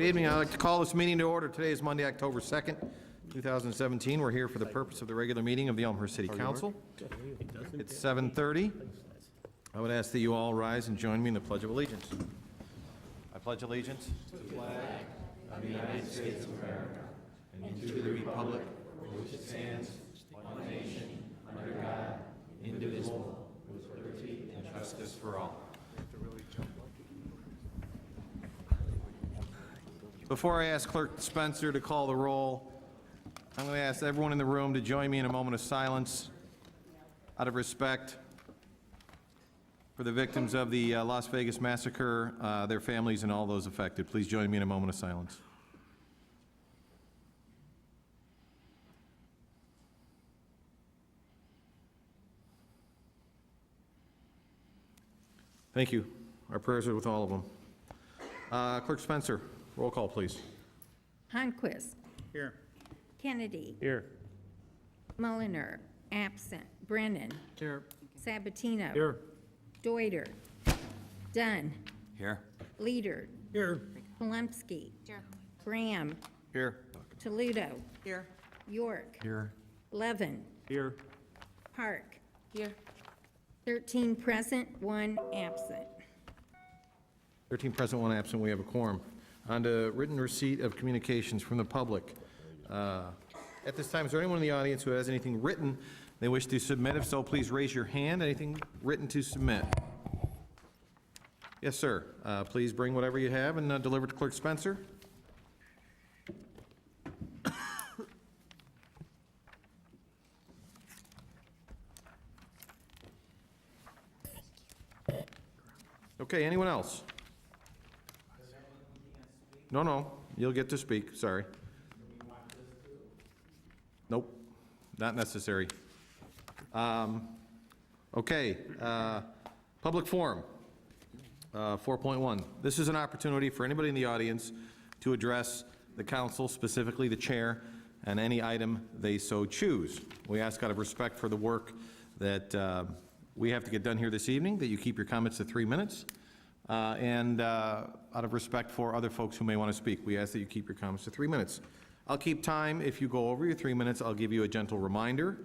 Good evening. I'd like to call this meeting to order. Today is Monday, October 2nd, 2017. We're here for the purpose of the regular meeting of the Elmhurst City Council. It's 7:30. I would ask that you all rise and join me in the Pledge of Allegiance. I pledge allegiance to the flag of the United States of America and to the republic for which it stands, one nation, under God, indivisible, with liberty and justice for all. Before I ask Clerk Spencer to call the roll, I'm going to ask everyone in the room to join me in a moment of silence out of respect for the victims of the Las Vegas massacre, their families, and all those affected. Please join me in a moment of silence. Thank you. Our prayers are with all of them. Clerk Spencer, roll call, please. Honquist. Here. Kennedy. Here. Mulliner. Absent. Brennan. Here. Sabatino. Here. Deuter. Dunn. Here. Leader. Here. Polumsky. Here. Graham. Here. Toledo. Here. York. Here. Levin. Here. Park. Here. 13 present, 1 absent. 13 present, 1 absent. We have a quorum. On to written receipt of communications from the public. At this time, is there anyone in the audience who has anything written they wish to submit? If so, please raise your hand. Anything written to submit? Yes, sir. Please bring whatever you have and deliver to Clerk Spencer. Okay, anyone else? No, you'll get to speak, sorry. Nope, not necessary. Okay, public forum, 4.1. This is an opportunity for anybody in the audience to address the council, specifically the chair, and any item they so choose. We ask out of respect for the work that we have to get done here this evening, that you keep your comments to 3 minutes. And out of respect for other folks who may want to speak, we ask that you keep your comments to 3 minutes. I'll keep time. If you go over your 3 minutes, I'll give you a gentle reminder.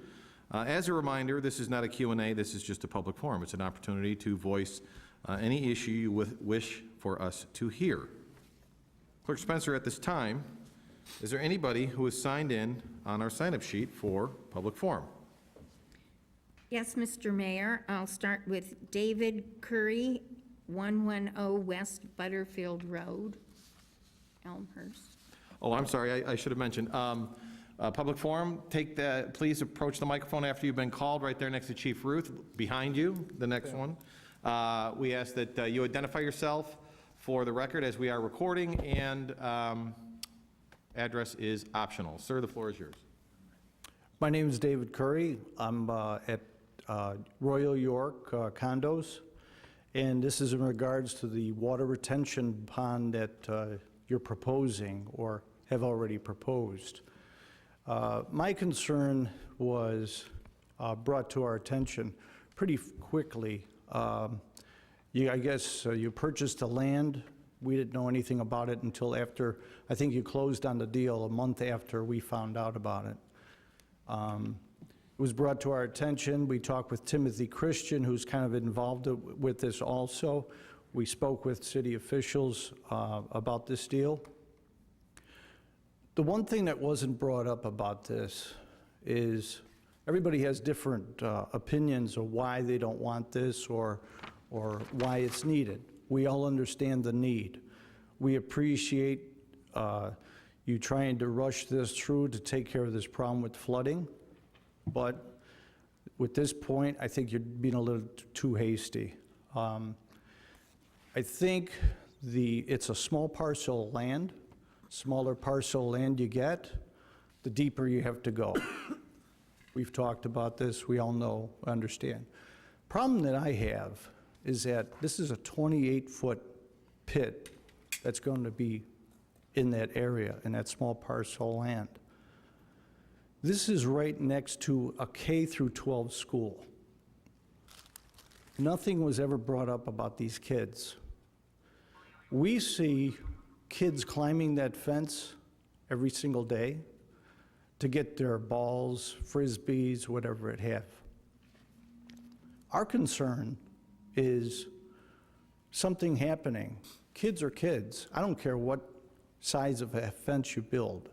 As a reminder, this is not a Q&A, this is just a public forum. It's an opportunity to voice any issue you wish for us to hear. Clerk Spencer, at this time, is there anybody who is signed in on our sign-up sheet for public forum? Yes, Mr. Mayor, I'll start with David Currie, 110 West Butterfield Road, Elmhurst. Oh, I'm sorry, I should have mentioned. Public forum, please approach the microphone after you've been called, right there next to Chief Ruth, behind you, the next one. We ask that you identify yourself for the record as we are recording, and address is optional. Sir, the floor is yours. My name is David Currie. I'm at Royal York condos, and this is in regards to the water retention pond that you're proposing or have already proposed. My concern was brought to our attention pretty quickly. I guess you purchased the land. We didn't know anything about it until after, I think you closed on the deal a month after we found out about it. It was brought to our attention. We talked with Timothy Christian, who's kind of involved with this also. We spoke with city officials about this deal. The one thing that wasn't brought up about this is everybody has different opinions of why they don't want this or why it's needed. We all understand the need. We appreciate you trying to rush this through to take care of this problem with flooding, but with this point, I think you're being a little too hasty. I think it's a small parcel of land. Smaller parcel of land you get, the deeper you have to go. We've talked about this, we all know, understand. Problem that I have is that this is a 28-foot pit that's going to be in that area, in that small parcel of land. This is right next to a K through 12 school. Nothing was ever brought up about these kids. We see kids climbing that fence every single day to get their balls, frisbees, whatever it have. Our concern is something happening. Kids are kids. I don't care what size of a fence you build.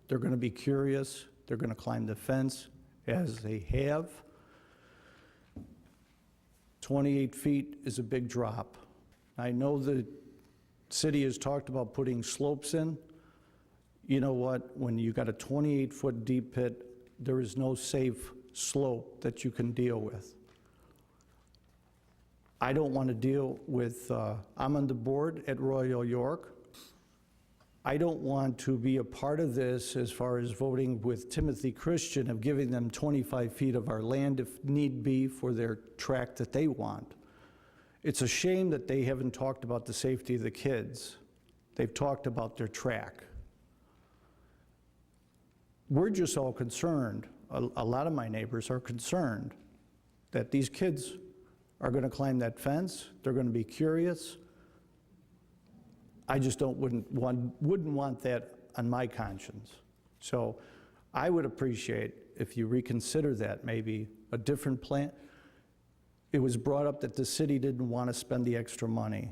They're going to be curious. They're going to climb the fence as they have. 28 feet is a big drop. I know the city has talked about putting slopes in. You know what? When you got a 28-foot deep pit, there is no safe slope that you can deal with. I don't want to deal with, I'm on the board at Royal York. I don't want to be a part of this as far as voting with Timothy Christian of giving them 25 feet of our land if need be for their track that they want. It's a shame that they haven't talked about the safety of the kids. They've talked about their track. We're just all concerned, a lot of my neighbors are concerned that these kids are going to climb that fence, they're going to be curious. I just wouldn't want that on my conscience. So I would appreciate if you reconsider that, maybe a different plan. It was brought up that the city didn't want to spend the extra money,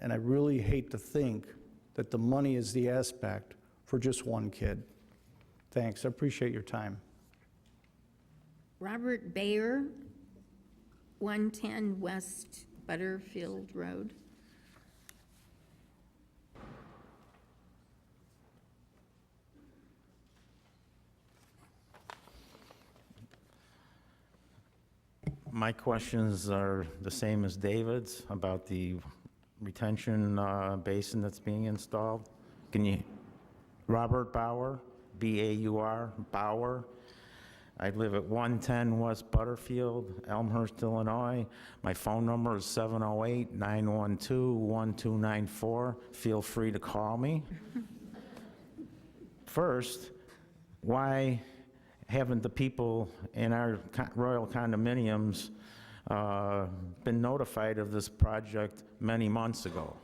and I really hate to think that the money is the aspect for just one kid. Thanks, I appreciate your time. Robert Bauer, 110 West Butterfield Road. My questions are the same as David's about the retention basin that's being installed. Robert Bauer, B-A-U-R, Bauer. I live at 110 West Butterfield, Elmhurst, Illinois. My phone number is 708-912-1294. Feel free to call me. First, why haven't the people in our royal condominiums been notified of this project many months ago?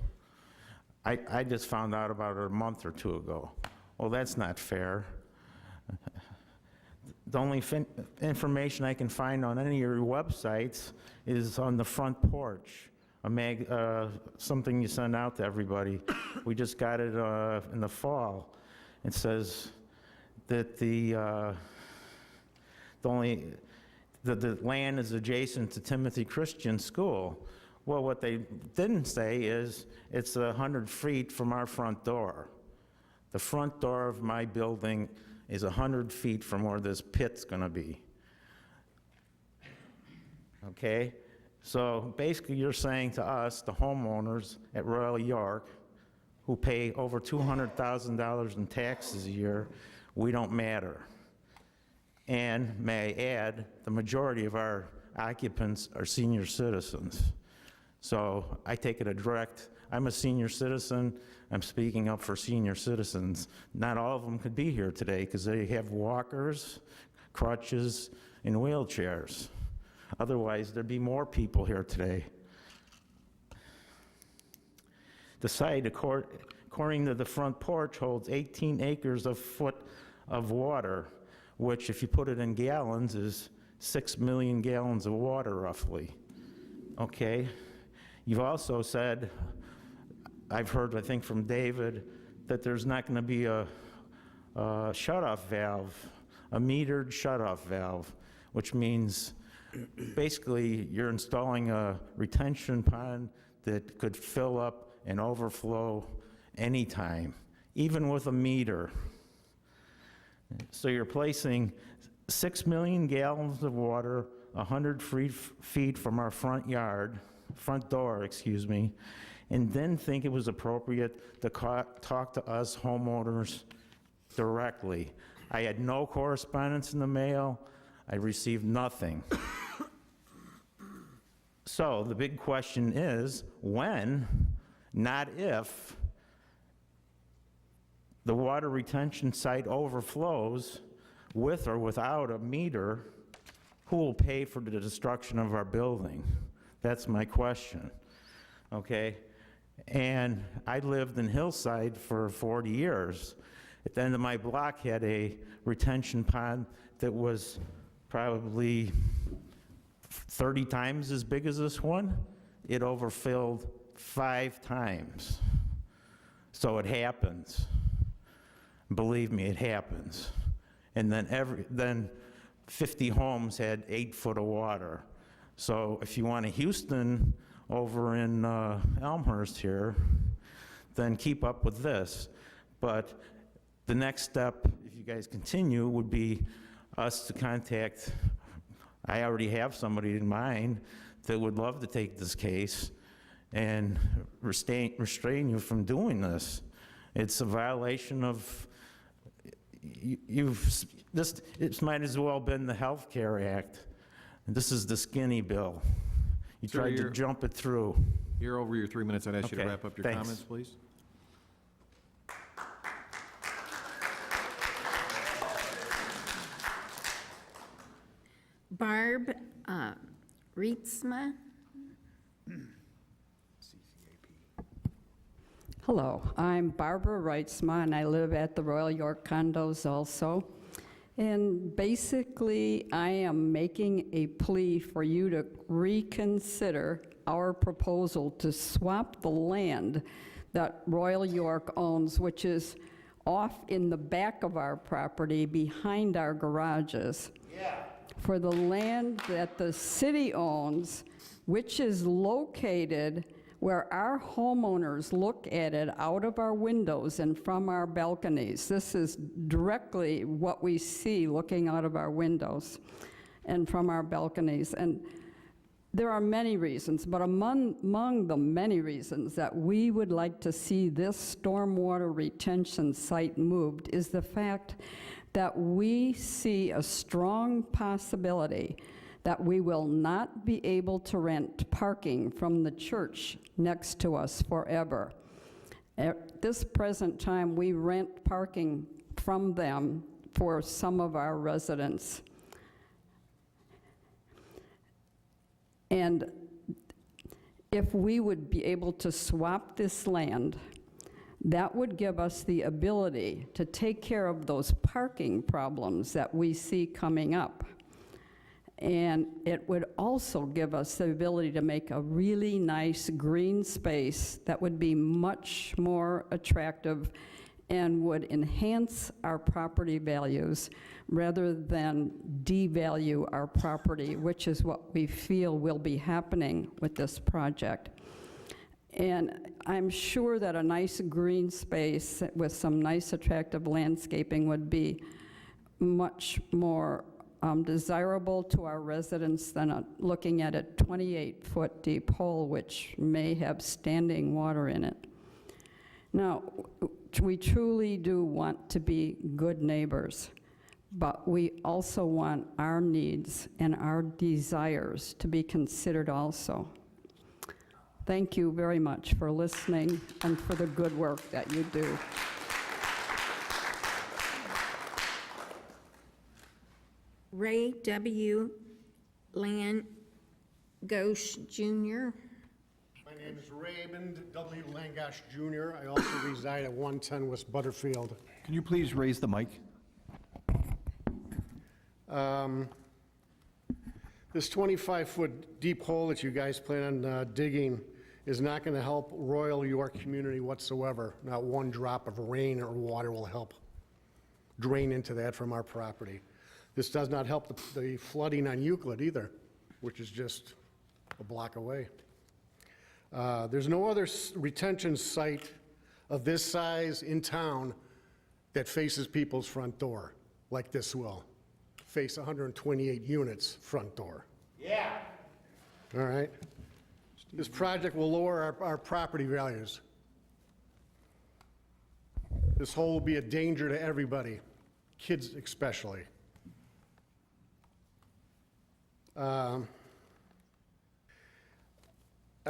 I just found out about it a month or two ago. Well, that's not fair. The only information I can find on any of your websites is on the front porch, something you send out to everybody. We just got it in the fall. It says that the land is adjacent to Timothy Christian School. Well, what they didn't say is it's 100 feet from our front door. The front door of my building is 100 feet from where this pit's gonna be. Okay? So basically you're saying to us, the homeowners at Royal York, who pay over $200,000 in taxes a year, we don't matter. And may I add, the majority of our occupants are senior citizens. So I take it I'm a senior citizen, I'm speaking up for senior citizens. Not all of them could be here today because they have walkers, crutches, and wheelchairs. Otherwise, there'd be more people here today. The site, according to the front porch, holds 18 acres of foot of water, which if you put it in gallons is 6 million gallons of water roughly. Okay? You've also said, I've heard, I think from David, that there's not gonna be a shut-off valve, a metered shut-off valve, which means basically you're installing a retention pond that could fill up and overflow anytime, even with a meter. So you're placing 6 million gallons of water 100 feet from our front door, excuse me, and then think it was appropriate to talk to us homeowners directly. I had no correspondence in the mail. I received nothing. So the big question is, when, not if, the water retention site overflows with or without a meter, who will pay for the destruction of our building? That's my question, okay? And I lived in Hillside for 40 years. At the end of my block had a retention pond that was probably 30 times as big as this one. It overfilled 5 times. So it happens. Believe me, it happens. And then 50 homes had 8 foot of water. So if you want a Houston over in Elmhurst here, then keep up with this. But the next step, if you guys continue, would be us to contact, I already have somebody in mind that would love to take this case and restrain you from doing this. It's a violation of, this might as well been the Health Care Act. And this is the skinny bill. You Sir, tried to jump it through. You're over your 3 minutes. I'd ask you to Okay, wrap up your thanks. comments, please. Barb Reitsma. Hello, I'm Barbara Reitsma, and I live at the Royal York Condos also. And basically, I am making a plea for you to reconsider our proposal to swap the land that Royal York owns, which is off in the back of our property behind our garages, for the land that the city owns, which is located where our homeowners look at it out of our windows and from our balconies. This is directly what we see looking out of our windows and from our balconies. And there are many reasons, but among the many reasons that we would like to see this stormwater retention site moved is the fact that we see a strong possibility that we will not be able to rent parking from the church next to us forever. At this present time, we rent parking from them for some of our residents. And if we would be able to swap this land, that would give us the ability to take care of those parking problems that we see coming up. And it would also give us the ability to make a really nice green space that would be much more attractive and would enhance our property values rather than devalue our property, which is what we feel will be happening with this project. And I'm sure that a nice green space with some nice attractive landscaping would be much more desirable to our residents than looking at a 28-foot deep hole, which may have standing water in it. Now, we truly do want to be good neighbors, but we also want our needs and our desires to be considered also. Thank you very much for listening and for the good work that you do. Ray W. Langosh Jr. My name is Raymond W. Langosh Jr. I also reside at 110 West Butterfield. Can you please raise the mic? This 25-foot deep hole that you guys plan on digging is not going to help Royal York community whatsoever. Not one drop of rain or water will help drain into that from our property. This does not help the flooding on Euclid either, which is just a block away. There's no other retention site of this size in town that faces people's front door like this will. Face 128 units front door. Yeah. All right. This project will lower our property values. This hole will be a danger to everybody, kids especially. I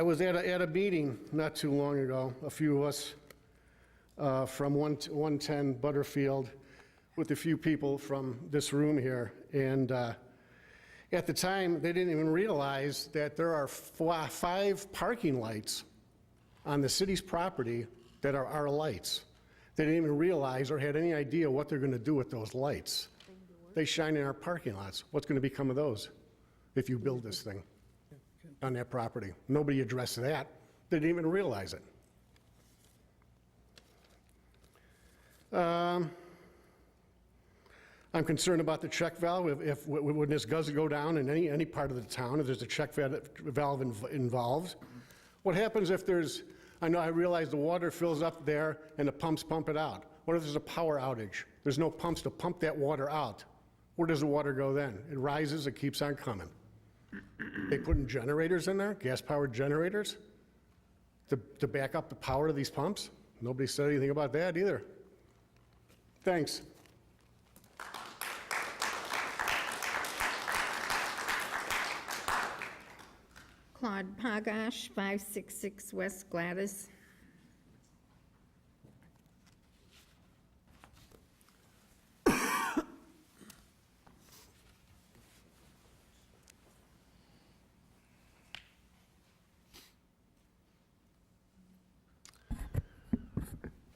was at a meeting not too long ago, a few of us from 110 Butterfield with a few people from this room here, and at the time, they didn't even realize that there are 5 parking lights on the city's property that are our lights. They didn't even realize or had any idea what they're going to do with those lights. They shine in our parking lots. What's going to become of those if you build this thing on that property? Nobody addressed that. They didn't even realize it. I'm concerned about the check valve. If when this does go down in any part of the town, if there's a check valve involved, what happens if there's, I realize the water fills up there and the pumps pump it out. What if there's a power outage? There's no pumps to pump that water out. Where does the water go then? It rises, it keeps on coming. They put in generators in there, gas-powered generators, to back up the power of these pumps? Nobody said anything about that either. Thanks. Claude Pagash, 566 West Gladys.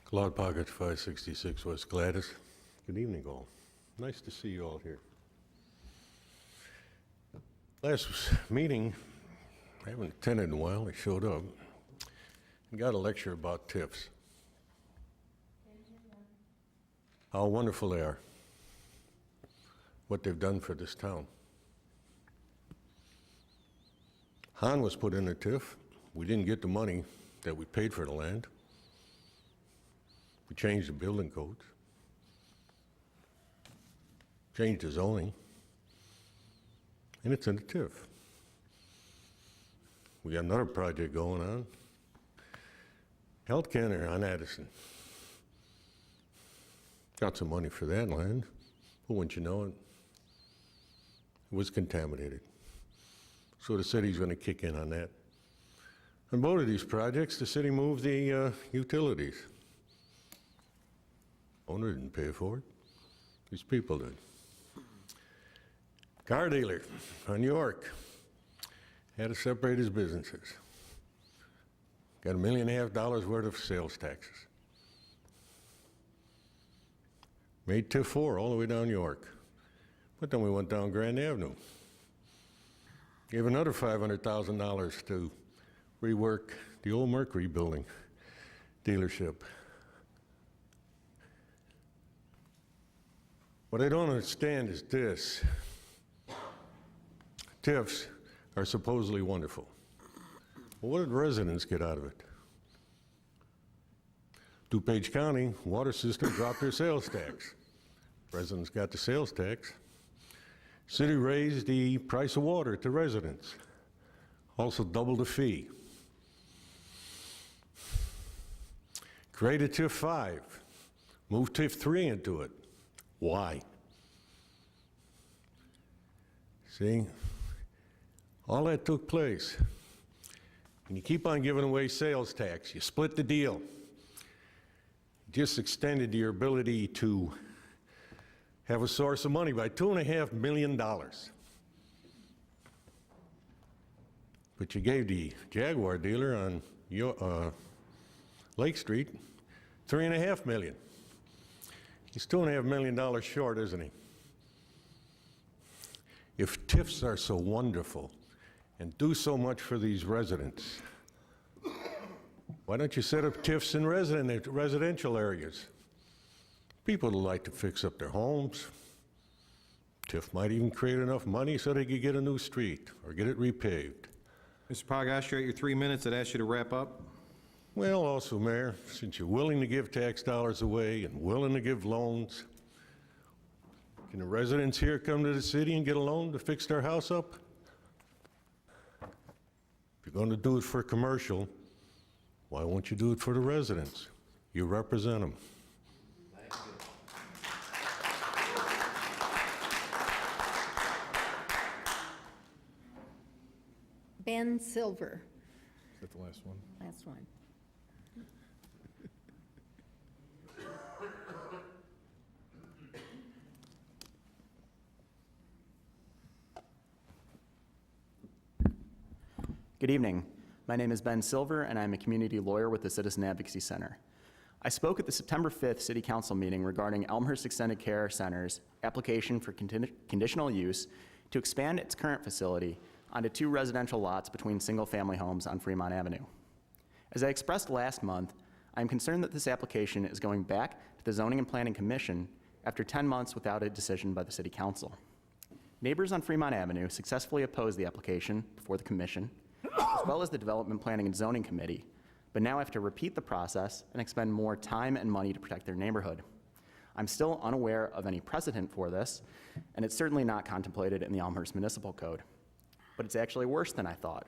Claude Pocket, 566 West Gladys. Good evening, all. Nice to see you all here. Last meeting, I haven't attended in a while. I showed up and got a lecture about TIFs. How wonderful they are. What they've done for this town. Han was put in a TIF. We didn't get the money that we paid for the land. We changed the building codes, changed the zoning, and it's in the TIF. We got another project going on. Health Care on Addison. Got some money for that land, but wouldn't you know it, it was contaminated. So the city's going to kick in on that. On both of these projects, the city moved the utilities. Owner didn't pay for it. These people did. Car dealer on York had to separate his businesses. Got $1.5 million worth of sales taxes. Made TIF 4 all the way down York. But then we went down Grand Avenue. Gave another $500,000 to rework the old Mercury building dealership. What I don't understand is this. TIFs are supposedly wonderful. Well, what did residents get out of it? DuPage County water system dropped their sales tax. Residents got the sales tax. City raised the price of water to residents. Also doubled the fee. Created TIF 5. Moved TIF 3 into it. Why? See, all that took place. And you keep on giving away sales tax. You split the deal. Just extended your ability to have a source of money by $2.5 million. But you gave the Jaguar dealer on Lake Street $3.5 million. He's $2.5 million short, isn't he? If TIFs are so wonderful and do so much for these residents, why don't you set up TIFs in residential areas? People who like to fix up their homes. TIF might even create enough money so they could get a new street or get it repaved. Mr. Pagash, you're at your 3 minutes. I'd ask you to wrap up. Well, also, Mayor, since you're willing to give tax dollars away and willing to give loans, can the residents here come to the city and get a loan to fix their house up? If you're going to do it for commercial, why won't you do it for the residents? You represent them. Ben Silver, Is that the last one? last one. Good evening. My name is Ben Silver, and I'm a community lawyer with the Citizen Advocacy Center. I spoke at the September 5th City Council meeting regarding Elmhurst Extended Care Center's application for conditional use to expand its current facility onto 2 residential lots between single-family homes on Fremont Avenue. As I expressed last month, I am concerned that this application is going back to the Zoning and Planning Commission after 10 months without a decision by the City Council. Neighbors on Fremont Avenue successfully opposed the application before the Commission, as well as the Development Planning and Zoning Committee, but now have to repeat the process and expend more time and money to protect their neighborhood. I'm still unaware of any precedent for this, and it's certainly not contemplated in the Elmhurst Municipal Code. But it's actually worse than I thought.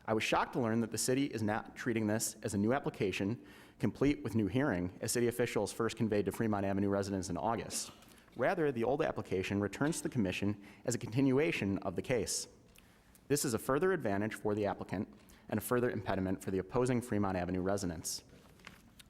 I was shocked to learn that the city is not treating this as a new application, complete with new hearing, as city officials first conveyed to Fremont Avenue residents in August. Rather, the old application returns to the Commission as a continuation of the case. This is a further advantage for the applicant and a further impediment for the opposing Fremont Avenue residents.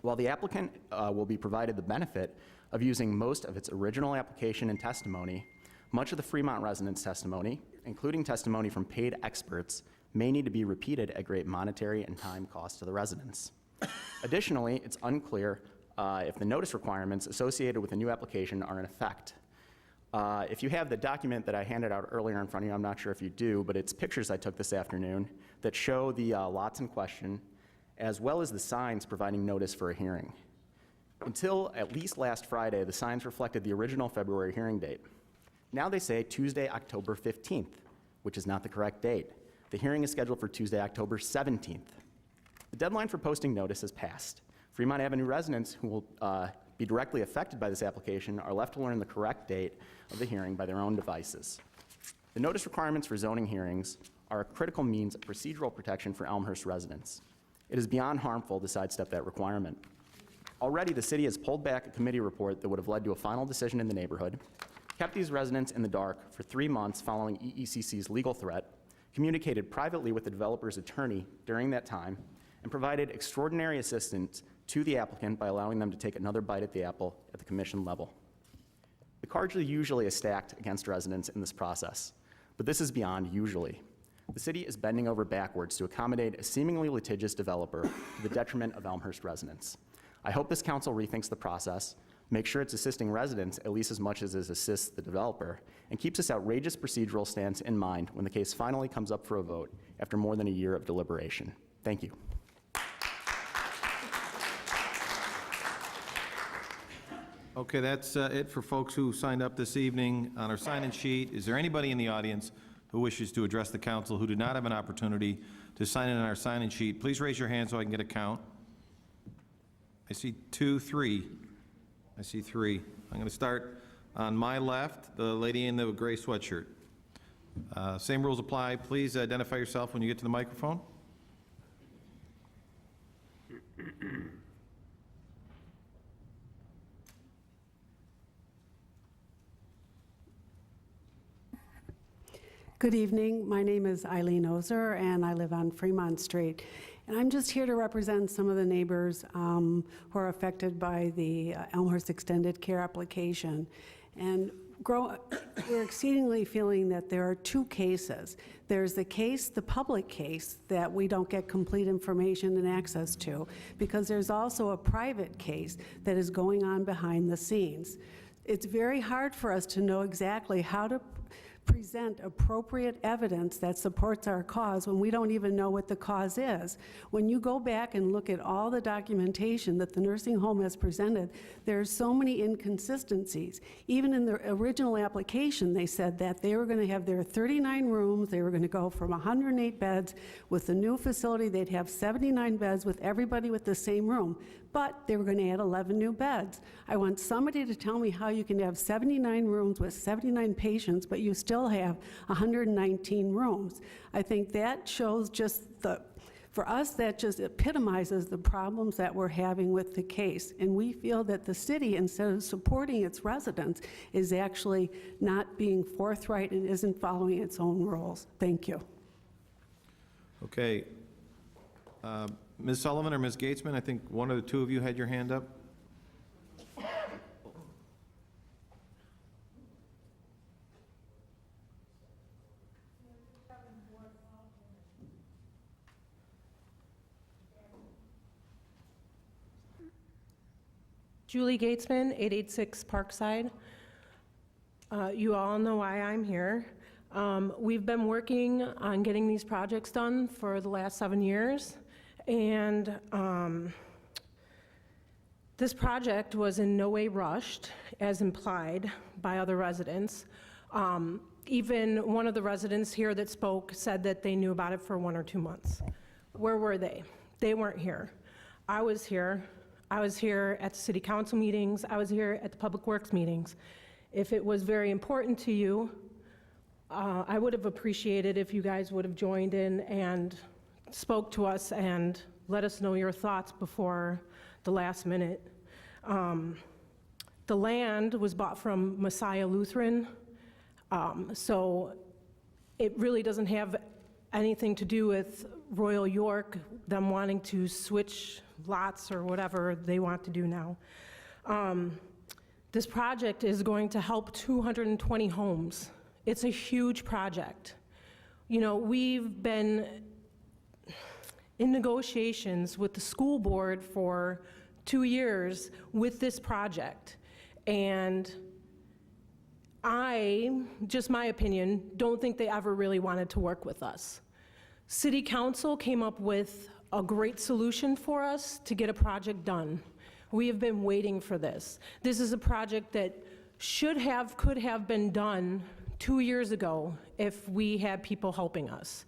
While the applicant will be provided the benefit of using most of its original application and testimony, much of the Fremont residents' testimony, including testimony from paid experts, may need to be repeated at great monetary and time cost to the residents. Additionally, it's unclear if the notice requirements associated with the new application are in effect. If you have the document that I handed out earlier in front of you, I'm not sure if you do, but it's pictures I took this afternoon that show the lots in question, as well as the signs providing notice for a hearing. Until at least last Friday, the signs reflected the original February hearing date. Now they say Tuesday, October 15th, which is not the correct date. The hearing is scheduled for Tuesday, October 17th. The deadline for posting notice has passed. Fremont Avenue residents who will be directly affected by this application are left to learn the correct date of the hearing by their own devices. The notice requirements for zoning hearings are a critical means of procedural protection for Elmhurst residents. It is beyond harmful to sidestep that requirement. Already, the city has pulled back a committee report that would have led to a final decision in the neighborhood, kept these residents in the dark for 3 months following EECC's legal threat, communicated privately with the developer's attorney during that time, and provided extraordinary assistance to the applicant by allowing them to take another bite at the apple at the commission level. The cards usually is stacked against residents in this process, but this is beyond usually. The city is bending over backwards to accommodate a seemingly litigious developer to the detriment of Elmhurst residents. I hope this council rethinks the process, makes sure it's assisting residents at least as much as it assists the developer, and keeps this outrageous procedural stance in mind when the case finally comes up for a vote after more than a year of deliberation. Thank you. Okay, that's it for folks who signed up this evening on our sign-in sheet. Is there anybody in the audience who wishes to address the council who did not have an opportunity to sign in on our sign-in sheet? Please raise your hand so I can get a count. I see 2, 3. I see 3. I'm going to start on my left, the lady in the gray sweatshirt. Same rules apply. Please identify yourself when you get to the microphone. Good evening. My name is Eileen Ossur, and I live on Fremont Street. And I'm just here to represent some of the neighbors who are affected by the Elmhurst Extended Care application. And we're exceedingly feeling that there are 2 cases. There's the case, the public case, that we don't get complete information and access to, because there's also a private case that is going on behind the scenes. It's very hard for us to know exactly how to present appropriate evidence that supports our cause when we don't even know what the cause is. When you go back and look at all the documentation that the nursing home has presented, there are so many inconsistencies. Even in the original application, they said that they were going to have their 39 rooms, they were going to go from 108 beds. With the new facility, they'd have 79 beds with everybody with the same room, but they were going to add 11 new beds. I want somebody to tell me how you can have 79 rooms with 79 patients, but you still have 119 rooms. I think that shows for us, that just epitomizes the problems that we're having with the case. And we feel that the city, instead of supporting its residents, is actually not being forthright and isn't following its own rules. Thank you. Okay. Ms. Sullivan or Ms. Gatesman, I think one of the 2 of you had your hand up. Julie Gatesman, 886 Parkside. You all know why I'm here. We've been working on getting these projects done for the last 7 years, and this project was in no way rushed, as implied by other residents. Even one of the residents here that spoke said that they knew about it for 1 or 2 months. Where were they? They weren't here. I was here. I was here at the city council meetings. I was here at the public works meetings. If it was very important to you, I would have appreciated if you guys would have joined in and spoke to us and let us know your thoughts before the last minute. The land was bought from Messiah Lutheran, so it really doesn't have anything to do with Royal York, them wanting to switch lots or whatever they want to do now. This project is going to help 220 homes. It's a huge project. You know, we've been in negotiations with the school board for 2 years with this project, and just my opinion, don't think they ever really wanted to work with us. City council came up with a great solution for us to get a project done. We have been waiting for this. This is a project that could have been done 2 years ago if we had people helping us.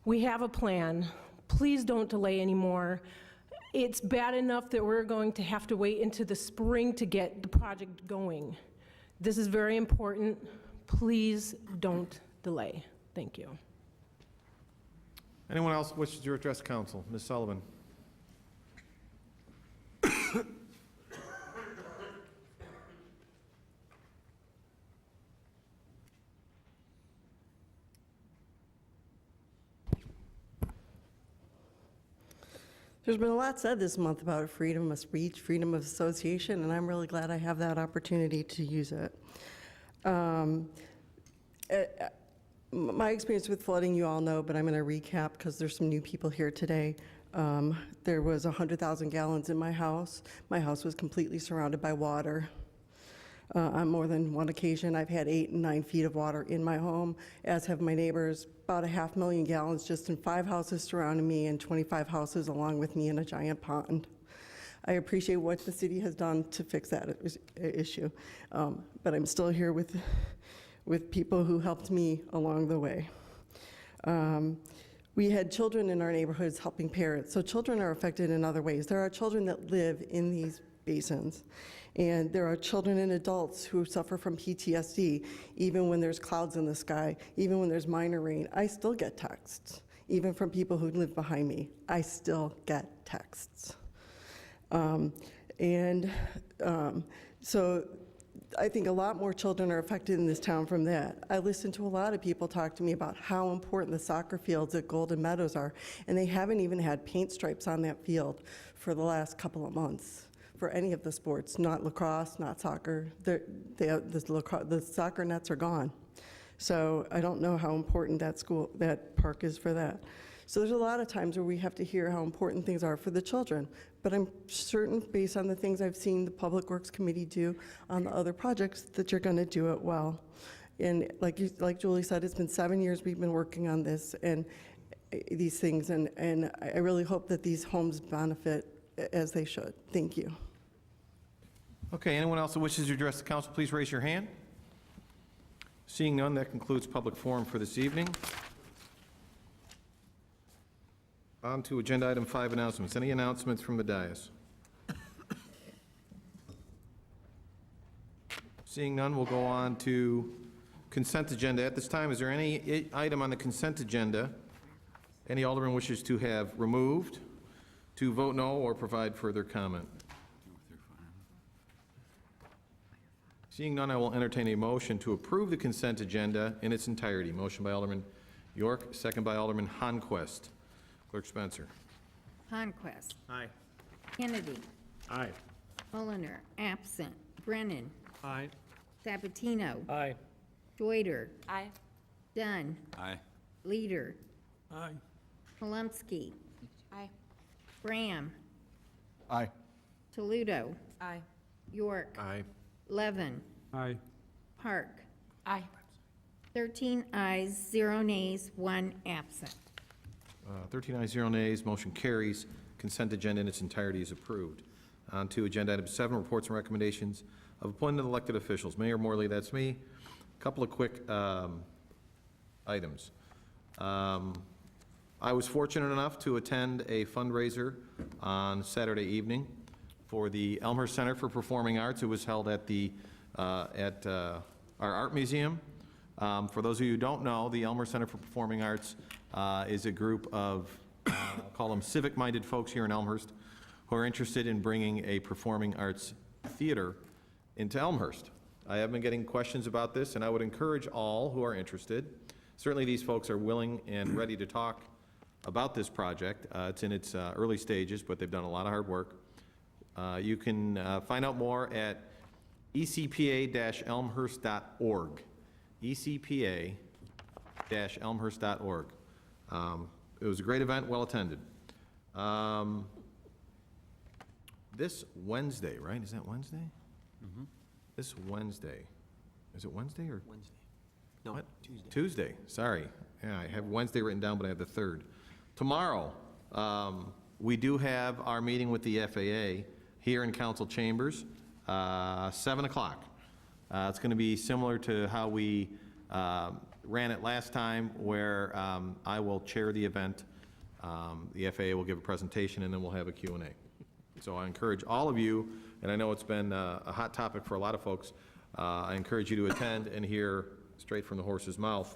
We have a plan. Please don't delay anymore. It's bad enough that we're going to have to wait into the spring to get the project going. This is very important. Please don't delay. Thank you. Anyone else wishes to address council? Ms. Sullivan. There's been a lot said this month about freedom of speech, freedom of association, and I'm really glad I have that opportunity to use it. My experience with flooding, you all know, but I'm going to recap because there's some new people here today. There was 100,000 gallons in my house. My house was completely surrounded by water. On more than one occasion, I've had 8 and 9 feet of water in my home, as have my neighbors. About 500,000 gallons just in 5 houses surrounding me and 25 houses along with me in a giant pond. I appreciate what the city has done to fix that issue, but I'm still here with people who helped me along the way. We had children in our neighborhoods helping parents, so children are affected in other ways. There are children that live in these basins, and there are children and adults who suffer from PTSD, even when there's clouds in the sky, even when there's minor rain. I still get texts, even from people who live behind me. I still get texts. So I think a lot more children are affected in this town from that. I listen to a lot of people talk to me about how important the soccer fields at Golden Meadows are, and they haven't even had paint stripes on that field for the last couple of months for any of the sports, not lacrosse, not soccer. The soccer nets are gone. So I don't know how important that park is for that. So there's a lot of times where we have to hear how important things are for the children. But I'm certain, based on the things I've seen the Public Works Committee do on the other projects, that you're going to do it well. And like Julie said, it's been 7 years we've been working on this and these things, and I really hope that these homes benefit as they should. Thank you. Okay, anyone else that wishes to address the council, please raise your hand. Seeing none, that concludes public forum for this evening. On to agenda item 5, announcements. Any announcements from the dais? Seeing none, we'll go on to consent agenda. At this time, is there any item on the consent agenda any alderman wishes to have removed, to vote no, or provide further comment? Seeing none, I will entertain a motion to approve the consent agenda in its entirety. Motion by Alderman York, second by Alderman Honquist. Clerk Spencer. Honquist. Aye. Kennedy. Aye. Mulliner, absent. Brennan. Aye. Sabatino. Aye. Deuter. Aye. Dunn. Aye. Leader. Aye. Palumski. Aye. Graham. Aye. Toledo. Aye. York. Aye. Levin. Aye. Park. Aye. 13 ayes, 0 nays, 1 absent. 13 ayes, 0 nays, motion carries. Consent agenda in its entirety is approved. On to agenda item 7, reports and recommendations of appointed elected officials. Mayor Morley, that's me. A couple of quick items. I was fortunate enough to attend a fundraiser on Saturday evening for the Elmhurst Center for Performing Arts. It was held at our art museum. For those of you who don't know, the Elmhurst Center for Performing Arts is a group of, call them civic-minded folks here in Elmhurst, who are interested in bringing a performing arts theater into Elmhurst. I have been getting questions about this, and I would encourage all who are interested. Certainly, these folks are willing and ready to talk about this project. It's in its early stages, but they've done a lot of hard work. You can find out more at ecpa-elmhurst.org. ecpa-elmhurst.org. It was a great event, well attended. This Wednesday, right? Is that Wednesday? Mm-hmm. This Wednesday. Is it Wednesday or? Wednesday. No, What? Tuesday. Tuesday, sorry. Yeah, I have Wednesday written down, but I have the 3rd. Tomorrow, we do have our meeting with the FAA here in council chambers, 7 o'clock. It's going to be similar to how we ran it last time, where I will chair the event. The FAA will give a presentation, and then we'll have a Q&A. So I encourage all of you, and I know it's been a hot topic for a lot of folks, I encourage you to attend and hear straight from the horse's mouth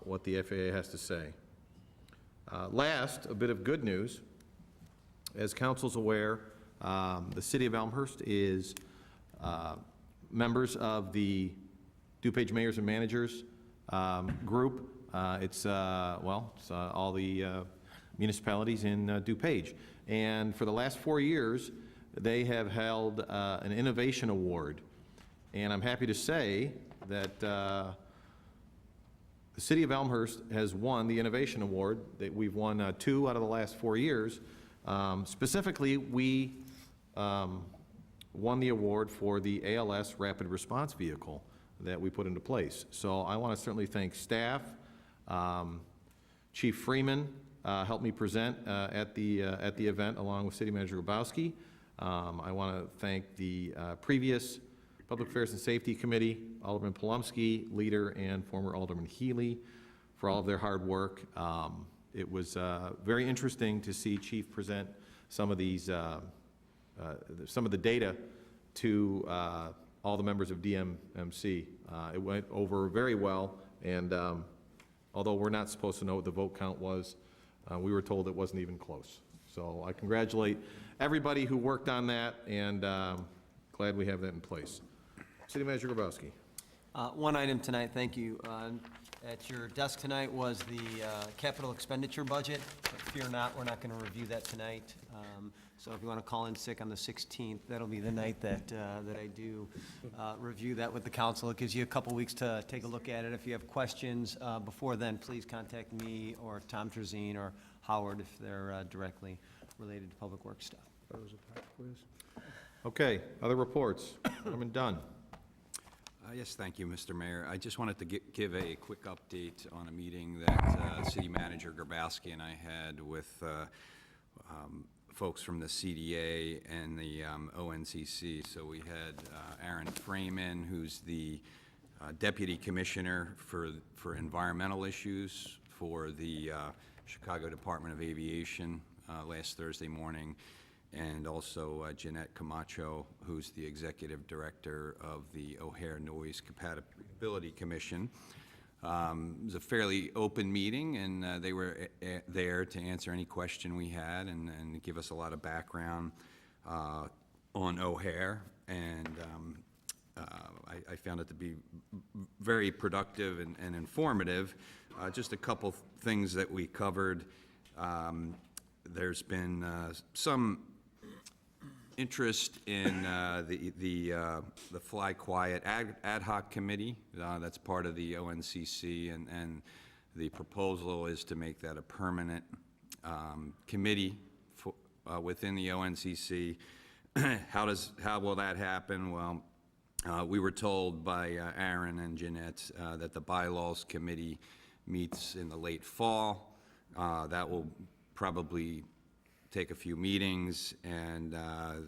what the FAA has to say. Last, a bit of good news. As council's aware, the city of Elmhurst is members of the DuPage Mayors and Managers group. It's all the municipalities in DuPage. And for the last 4 years, they have held an innovation award. And I'm happy to say that the city of Elmhurst has won the Innovation Award. That we've won 2 out of the last 4 years. Specifically, we won the award for the ALS Rapid Response Vehicle that we put into place. So I want to certainly thank staff. Chief Freeman helped me present at the event along with City Manager Grabowski. I want to thank the previous Public Affairs and Safety Committee, Alderman Polumsky, leader, and former Alderman Healy for all of their hard work. It was very interesting to see Chief present some of these, some of the data to all the members of DMMC. It went over very well, and although we're not supposed to know what the vote count was, we were told it wasn't even close. So I congratulate everybody who worked on that, and glad we have that in place. City Manager Grabowski. One item tonight, thank you. At your desk tonight was the capital expenditure budget. But fear not, we're not going to review that tonight. So if you want to call in sick on the 16th, that'll be the night that I do review that with the council. It gives you a couple weeks to take a look at it. If you have questions before then, please contact me or Tom Terzine or Howard if they're directly related to public works stuff. Okay, other reports. Alderman Dunn. Yes, thank you, Mr. Mayor. I just wanted to give a quick update on a meeting that City Manager Grabowski and I had with folks from the CDA and the ONCC. So we had Aaron Freeman, who's the Deputy Commissioner for Environmental Issues for the Chicago Department of Aviation last Thursday morning, and also Jeanette Camacho, who's the Executive Director of the OHare Noise Compatibility Commission. It was a fairly open meeting, and they were there to answer any question we had and give us a lot of background on OHare, and I found it to be very productive and informative. Just a couple things that we covered. There's been some interest in the Fly Quiet ad hoc committee. That's part of the ONCC, and the proposal is to make that a permanent committee within the ONCC. How will that happen? Well, we were told by Aaron and Jeanette that the bylaws committee meets in the late fall. That will probably take a few meetings, and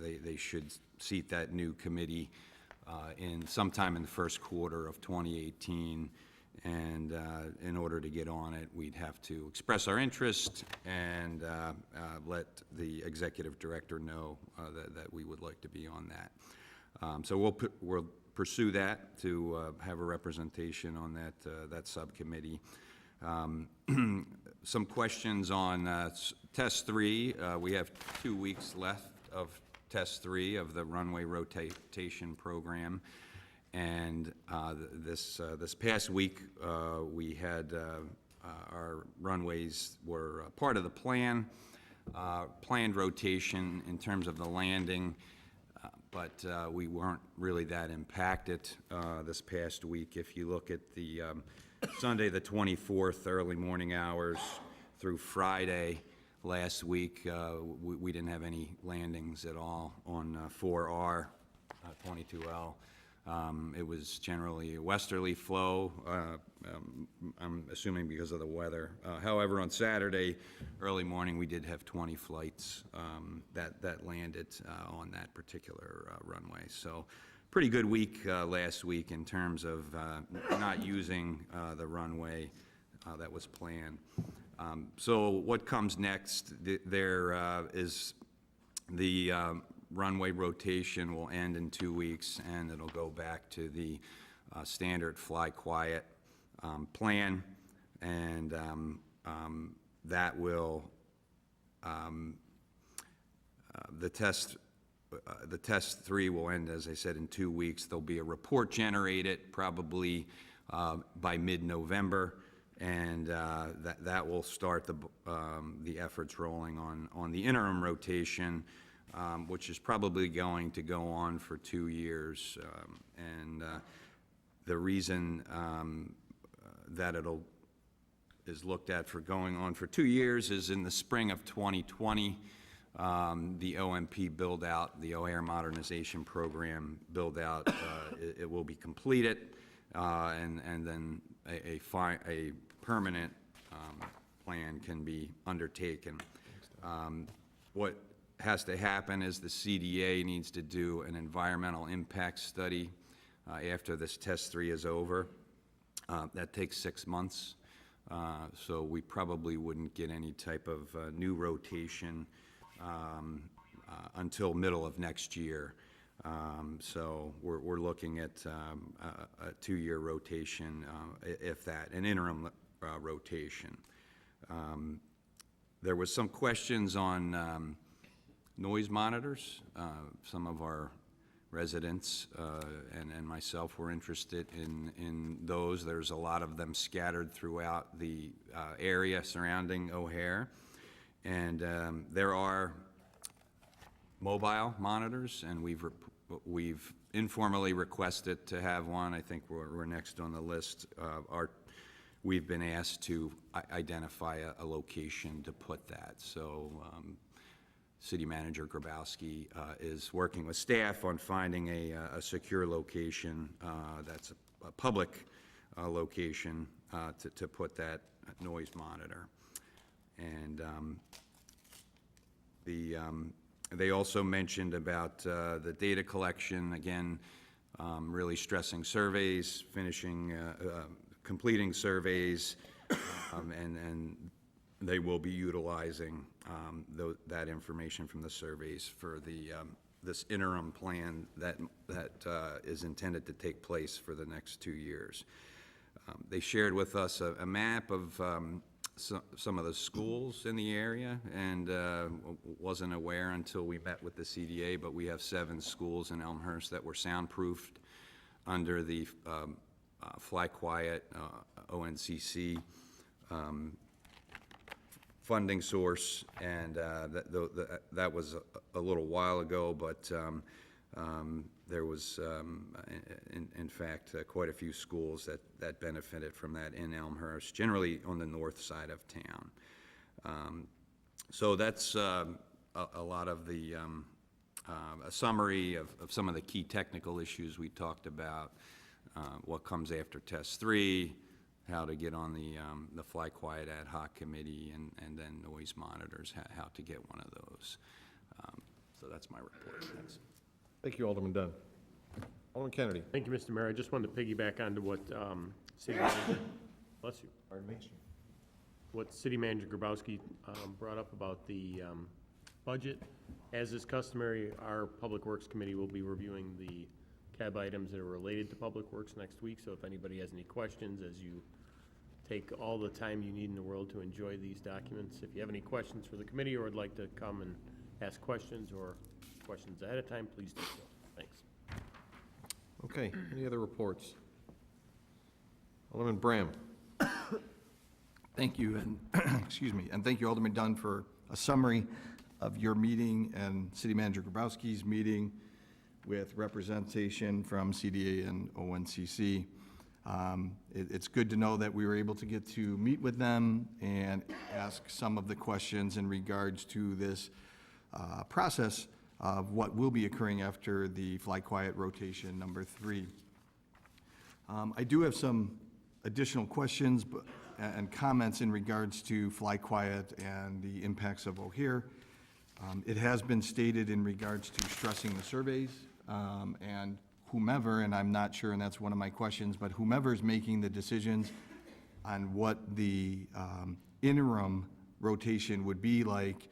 they should seat that new committee in sometime in the first quarter of 2018. And in order to get on it, we'd have to express our interest and let the executive director know that we would like to be on that. So we'll pursue that to have a representation on that subcommittee. Some questions on test 3. We have 2 weeks left of test 3 of the runway rotation program. And this past week, we had our runways were part of the planned rotation in terms of the landing, but we weren't really that impacted this past week. If you look at the Sunday the 24th, early morning hours through Friday last week, we didn't have any landings at all on 4R, 22L. It was generally a westerly flow, I'm assuming because of the weather. However, on Saturday, early morning, we did have 20 flights that landed on that particular runway. So pretty good week last week in terms of not using the runway that was planned. So what comes next? There is the runway rotation will end in 2 weeks, and it'll go back to the standard fly quiet plan, and that will the test 3 will end, as I said, in 2 weeks. There'll be a report generated probably by mid-November, and that will start the efforts rolling on the interim rotation, which is probably going to go on for 2 years. And the reason that is looked at for going on for 2 years is in the spring of 2020, the OMP build-out, the OHare modernization program build-out, it will be completed, and then a permanent plan can be undertaken. What has to happen is the CDA needs to do an environmental impact study after this test 3 is over. That takes 6 months, so we probably wouldn't get any type of new rotation until middle of next year. So we're looking at a 2-year rotation, if that, an interim rotation. There was some questions on noise monitors. Some of our residents and myself were interested in those. There's a lot of them scattered throughout the area surrounding OHare. And there are mobile monitors, and we've informally requested to have one. I think we're next on the list. We've been asked to identify a location to put that. So City Manager Grabowski is working with staff on finding a secure location that's a public location to put that noise monitor. And they also mentioned about the data collection, again, really stressing surveys, completing surveys, and they will be utilizing that information from the surveys for this interim plan that is intended to take place for the next 2 years. They shared with us a map of some of the schools in the area, and wasn't aware until we met with the CDA, but we have 7 schools in Elmhurst that were soundproofed under the Fly Quiet ONCC funding source, and that was a little while ago, but there was, in fact, quite a few schools that benefited from that in Elmhurst, generally on the north side of town. So that's a lot of the a summary of some of the key technical issues we talked about, what comes after test 3, how to get on the Fly Quiet Ad Hoc Committee, and then noise monitors, how to get one of those. So that's my report. Thanks. Thank you, Alderman Dunn. Alderman Kennedy. Thank you, Mr. Mayor. I just wanted to piggyback onto what City Manager, bless you. Pardon me? What City Manager Grabowski brought up about the budget. As is customary, our Public Works Committee will be reviewing the cab items that are related to Public Works next week. So if anybody has any questions, as you take all the time you need in the world to enjoy these documents, if you have any questions for the committee or would like to come and ask questions or questions ahead of time, please do so. Thanks. Okay, any other reports? Alderman Bram. Thank you, and, excuse me, and thank you, Alderman Dunn, for a summary of your meeting and City Manager Grabowski's meeting with representation from CDA and ONCC. It's good to know that we were able to get to meet with them and ask some of the questions in regards to this process of what will be occurring after the Fly Quiet rotation number 3. I do have some additional questions and comments in regards to Fly Quiet and the impacts of OHare. It has been stated in regards to stressing the surveys and whomever, and I'm not sure, and that's one of my questions, but whomever's making the decisions on what the interim rotation would be like,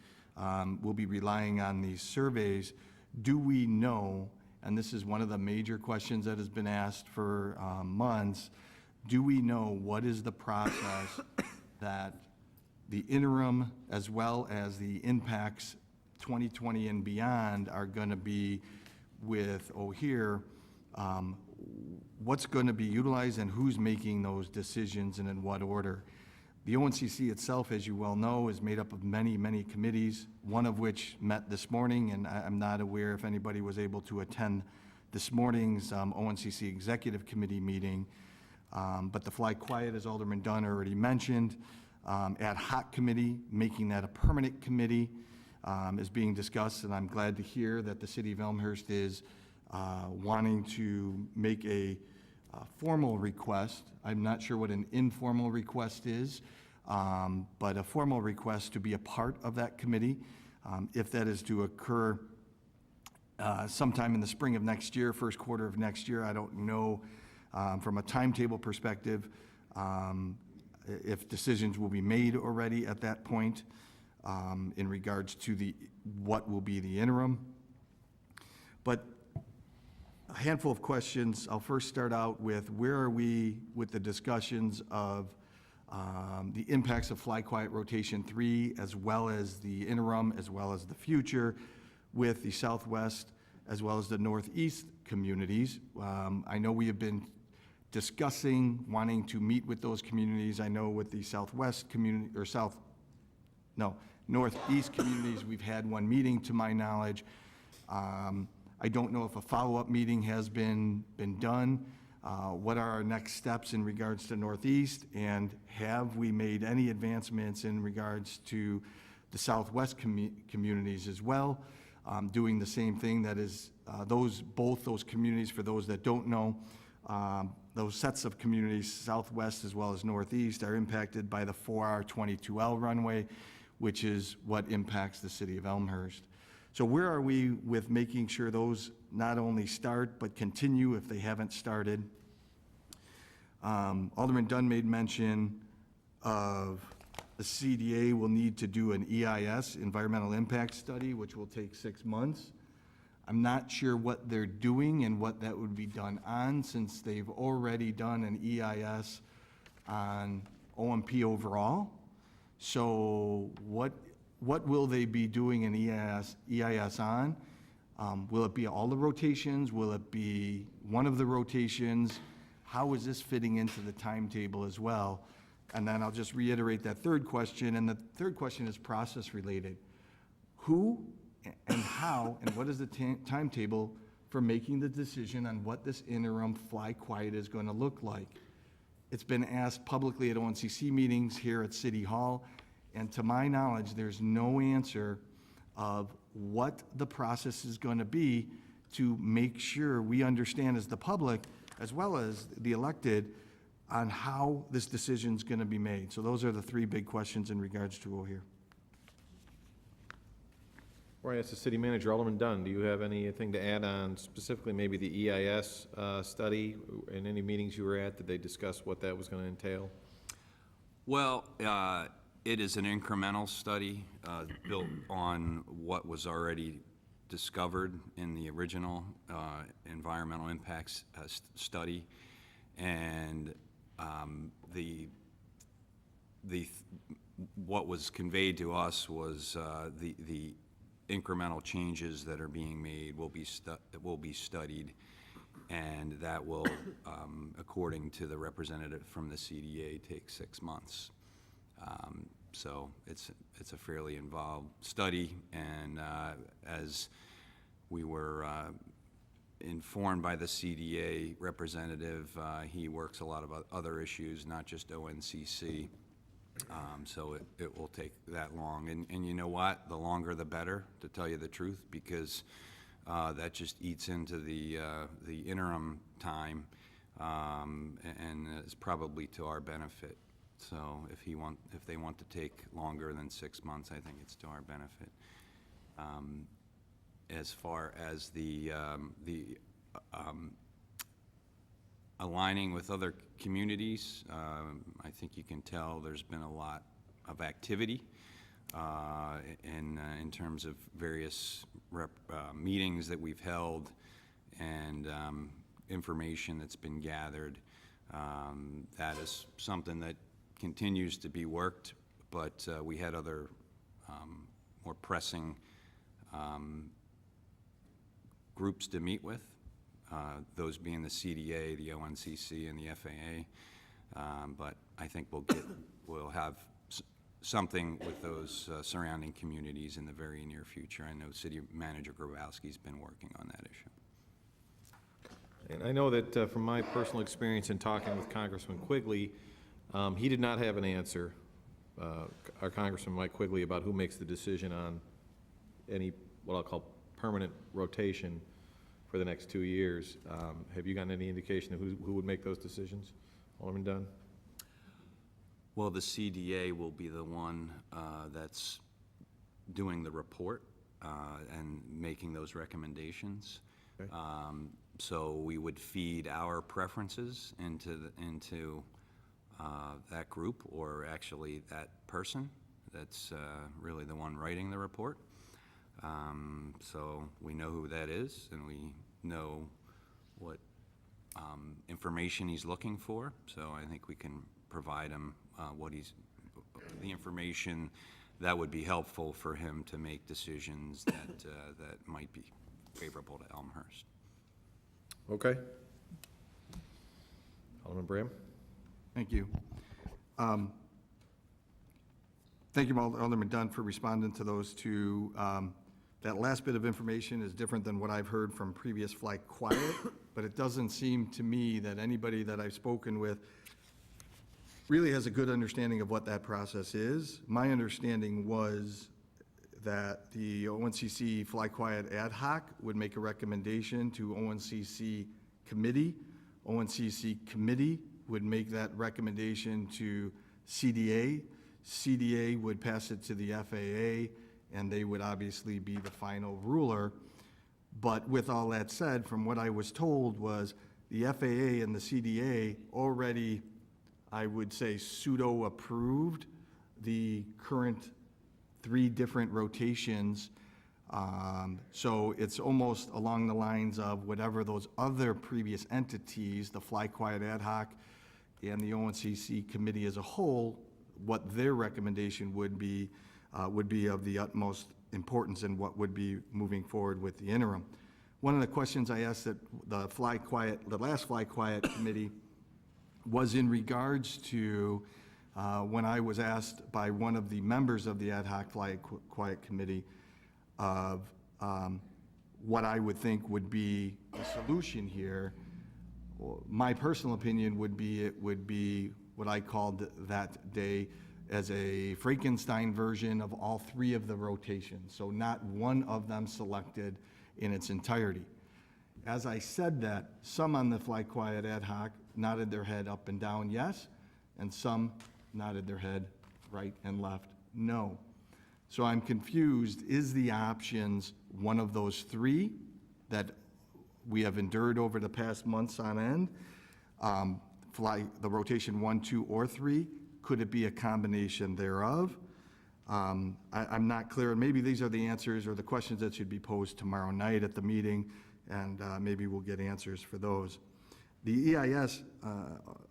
will be relying on these surveys. Do we know, and this is one of the major questions that has been asked for months, do we know what is the process that the interim as well as the impacts 2020 and beyond are going to be with OHare? What's going to be utilized and who's making those decisions and in what order? The ONCC itself, as you well know, is made up of many, many committees, one of which met this morning, and I'm not aware if anybody was able to attend this morning's ONCC Executive Committee meeting. But the Fly Quiet, as Alderman Dunn already mentioned, ad hoc committee, making that a permanent committee, is being discussed, and I'm glad to hear that the City of Elmhurst is wanting to make a formal request. I'm not sure what an informal request is, but a formal request to be a part of that committee. If that is to occur sometime in the spring of next year, first quarter of next year, I don't know from a timetable perspective if decisions will be made already at that point in regards to what will be the interim. But a handful of questions. I'll first start out with where are we with the discussions of the impacts of Fly Quiet Rotation 3 as well as the interim as well as the future with the Southwest as well as the Northeast communities. I know we have been discussing wanting to meet with those communities. I know with the Southwest community, or Northeast communities, we've had one meeting to my knowledge. I don't know if a follow-up meeting has been done. What are our next steps in regards to Northeast, and have we made any advancements in regards to the Southwest communities as well? Doing the same thing, that is both those communities, for those that don't know, those sets of communities, Southwest as well as Northeast, are impacted by the 4R22L runway, which is what impacts the City of Elmhurst. So where are we with making sure those not only start but continue if they haven't started? Alderman Dunn made mention of the CDA will need to do an EIS, Environmental Impact Study, which will take 6 months. I'm not sure what they're doing and what that would be done on, since they've already done an EIS on OMP overall. So what will they be doing an EIS on? Will it be all the rotations? Will it be one of the rotations? How is this fitting into the timetable as well? And then I'll just reiterate that third question, and the third question is process related. Who and how and what is the timetable for making the decision on what this interim Fly Quiet is going to look like? It's been asked publicly at ONCC meetings here at City Hall, and to my knowledge, there's no answer of what the process is going to be to make sure we understand as the public, as well as the elected, on how this decision's going to be made. So those are the three big questions in regards to OHare. Before I ask the city manager, Alderman Dunn, do you have anything to add on specifically maybe the EIS study? In any meetings you were at, did they discuss what that was going to entail? Well, it is an incremental study built on what was already discovered in the original environmental impacts study, and what was conveyed to us was the incremental changes that are being made will be studied, and that will, according to the representative from the CDA, take 6 months. So it's a fairly involved study, and as we were informed by the CDA representative, he works a lot of other issues, not just ONCC. So it will take that long. And you know what? The longer the better, to tell you the truth, because that just eats into the interim time, and is probably to our benefit. So if they want to take longer than 6 months, I think it's to our benefit. As far as the aligning with other communities, I think you can tell there's been a lot of activity in terms of various meetings that we've held and information that's been gathered. That is something that continues to be worked, but we had other more pressing groups to meet with, those being the CDA, the ONCC, and the FAA. But I think we'll have something with those surrounding communities in the very near future. I know City Manager Grabowski's been working on that issue. And I know that from my personal experience in talking with Congressman Quigley, he did not have an answer, our Congressman Mike Quigley, about who makes the decision on any, what I'll call permanent rotation for the next 2 years. Have you gotten any indication of who would make those decisions? Alderman Dunn? Well, the CDA will be the one that's doing the report and making those recommendations. Okay. So we would feed our preferences into that group, or actually that person that's really the one writing the report. So we know who that is, and we know what information he's looking for. So I think we can provide him the information that would be helpful for him to make decisions that might be favorable to Elmhurst. Okay. Alderman Bram? Thank you. Thank you, Alderman Dunn, for responding to those two. That last bit of information is different than what I've heard from previous Fly Quiet, but it doesn't seem to me that anybody that I've spoken with really has a good understanding of what that process is. My understanding was that the ONCC Fly Quiet Ad Hoc would make a recommendation to ONCC Committee. ONCC Committee would make that recommendation to CDA. CDA would pass it to the FAA, and they would obviously be the final ruler. But with all that said, from what I was told was the FAA and the CDA already, I would say, pseudo-approved the current 3 different rotations. So it's almost along the lines of whatever those other previous entities, the Fly Quiet Ad Hoc and the ONCC Committee as a whole, what their recommendation would be of the utmost importance in what would be moving forward with the interim. One of the questions I asked at the last Fly Quiet Committee was in regards to when I was asked by one of the members of the Ad Hoc Fly Quiet Committee of what I would think would be the solution here. My personal opinion would be it would be what I called that day as a Frankenstein version of all three of the rotations, so not one of them selected in its entirety. As I said that, some on the Fly Quiet ad hoc nodded their head up and down yes, and some nodded their head right and left no. So I'm confused, is the options one of those three that we have endured over the past months on end? The rotation 1, 2, or 3? Could it be a combination thereof? I'm not clear, and maybe these are the answers or the questions that should be posed tomorrow night at the meeting, and maybe we'll get answers for those. The EIS,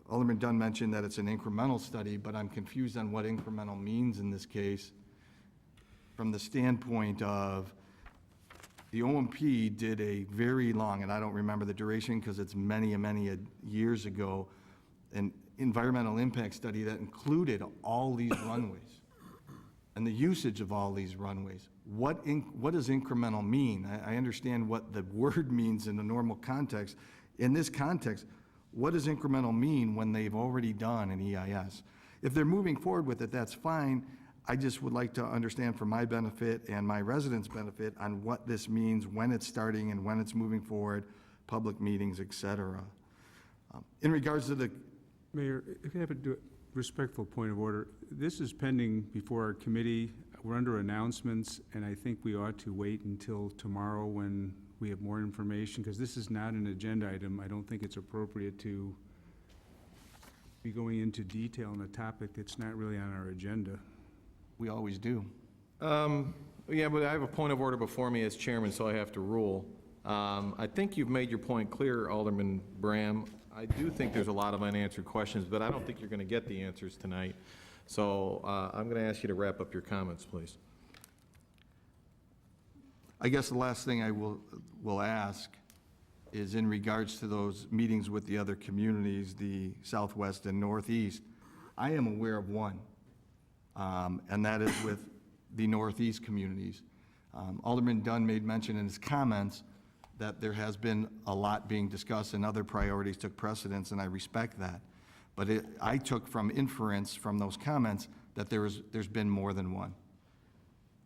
Alderman Dunn mentioned that it's an incremental study, but I'm confused on what incremental means in this case from the standpoint of the OMP did a very long, and I don't remember the duration because it's many years ago, an environmental impact study that included all these runways and the usage of all these runways. What does incremental mean? I understand what the word means in the normal context. In this context, what does incremental mean when they've already done an EIS? If they're moving forward with it, that's fine. I just would like to understand for my benefit and my residents' benefit on what this means, when it's starting and when it's moving forward, public meetings, et cetera. In regards to the... Mayor, if I have a respectful point of order, this is pending before our committee. We're under announcements, and I think we ought to wait until tomorrow when we have more information, because this is not an agenda item. I don't think it's appropriate to be going into detail on a topic that's not really on our agenda. We always do. Yeah, but I have a point of order before me as chairman, so I have to rule. I think you've made your point clear, Alderman Bram. I do think there's a lot of unanswered questions, but I don't think you're going to get the answers tonight. So I'm going to ask you to wrap up your comments, please. I guess the last thing I will ask is in regards to those meetings with the other communities, the Southwest and Northeast. I am aware of one, and that is with the Northeast communities. Alderman Dunn made mention in his comments that there has been a lot being discussed and other priorities took precedence, and I respect that. But I took from inference from those comments that there's been more than one.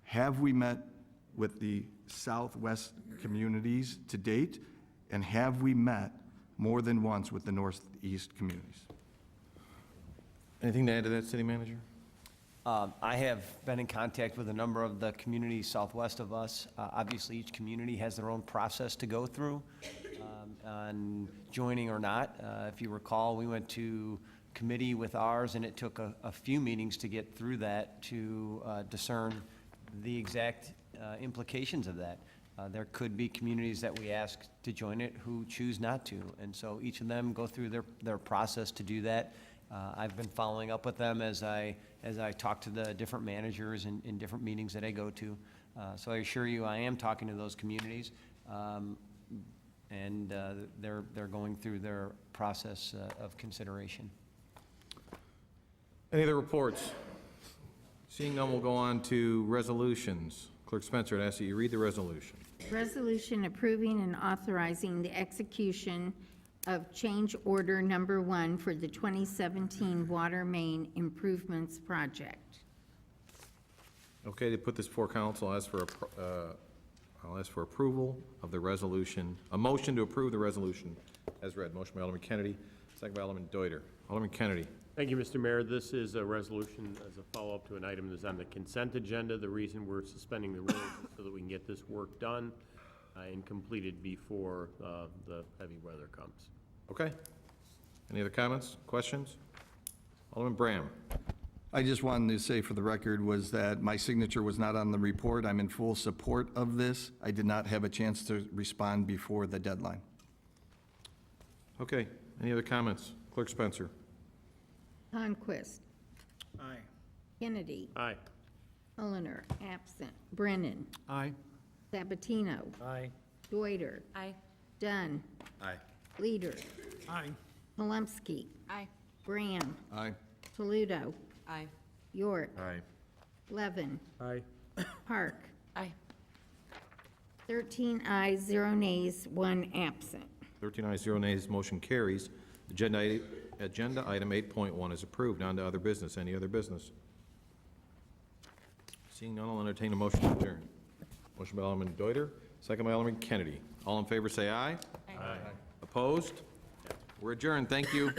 Have we met with the Southwest communities to date, and have we met more than once with the Northeast communities? Anything to add to that, City Manager? I have been in contact with a number of the communities southwest of us. Obviously, each community has their own process to go through on joining or not. If you recall, we went to committee with ours, and it took a few meetings to get through that to discern the exact implications of that. There could be communities that we ask to join it who choose not to, and so each of them go through their process to do that. I've been following up with them as I talk to the different managers in different meetings that I go to. So I assure you, I am talking to those communities, and they're going through their process of consideration. Any other reports? Seeing none, we'll go on to resolutions. Clerk Spencer, I'd ask that you read the resolution. Resolution approving and authorizing the execution of change order number 1 for the 2017 water main improvements project. Okay, to put this before council, I'll ask for approval of the resolution, a motion to approve the resolution as read. Motion by Alderman Kennedy, second by Alderman Deuter. Alderman Kennedy. Thank you, Mr. Mayor. This is a resolution as a follow-up to an item that's on the consent agenda. The reason we're suspending the rules is so that we can get this work done and completed before the heavy weather comes. Okay. Any other comments, questions? Alderman Bram. I just wanted to say for the record was that my signature was not on the report. I'm in full support of this. I did not have a chance to respond before the deadline. Okay. Any other comments? Clerk Spencer. Conquest. Aye. Kennedy. Aye. Mulliner, absent. Brennan. Aye. Sabatino. Aye. Deuter. Aye. Dunn. Aye. Leader. Aye. Palumski. Aye. Graham. Aye. Toledo. Aye. York. Aye. Levin. Aye. Park. Aye. 13 ayes, 0 nays, 1 absent. 13 ayes, 0 nays, motion carries. Agenda item 8.1 is approved. On to other business. Any other business? Seeing none, I'll entertain a motion to adjourn. Motion by Alderman Deuter, second by Alderman Kennedy. All in favor, say aye. Aye. Opposed? We're adjourned. Thank you.